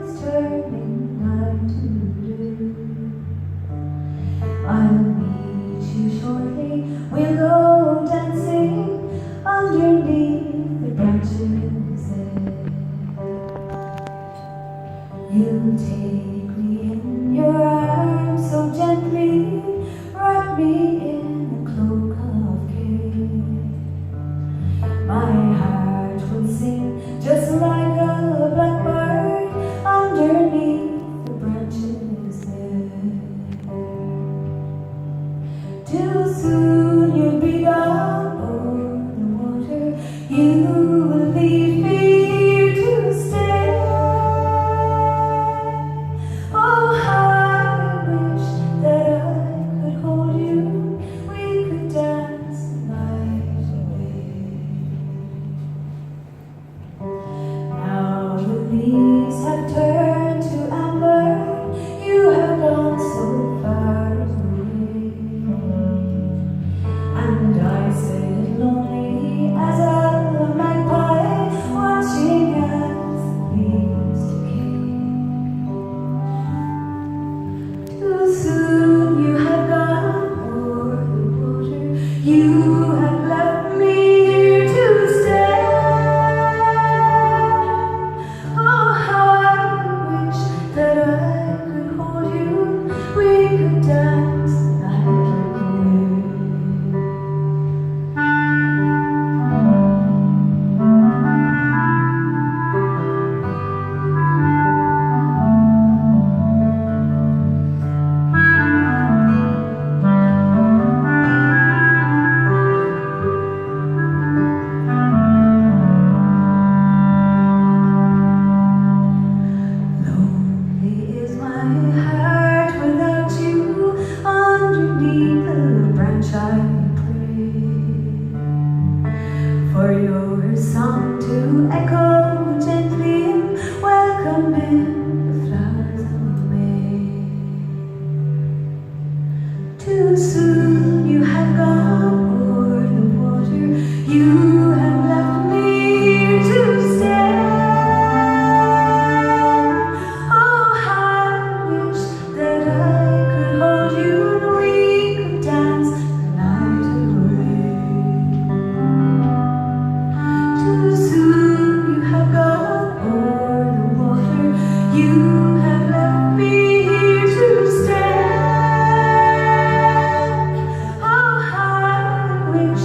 is turning night to day. I'll meet you shortly. We'll go dancing underneath the branches there. You'll take me in your arms so gently, wrap me in a cloak of care. My heart will sing just like a blackbird underneath the branches there. Too soon you'll be gone o'er the water. You will leave me here to stay. Oh, how I wish that I could hold you. We could dance the night away. Now the leaves have turned to amber. You have gone so far away, and I sit lonely as a magpie, watching as the leaves decay. Too soon you have gone o'er the water. You have left me here to stay. Oh, how I wish that I could hold you. We could dance the night away. Lonely is my heart without you. Underneath the branch I pray for your song to echo gently and welcome in the flowers of May. Too soon you have gone o'er the water. You have left me here to stay. Oh, how I wish that I could hold you and we could dance the night away. Too soon you have gone o'er the water. You have left me here to stay. Oh, how I wish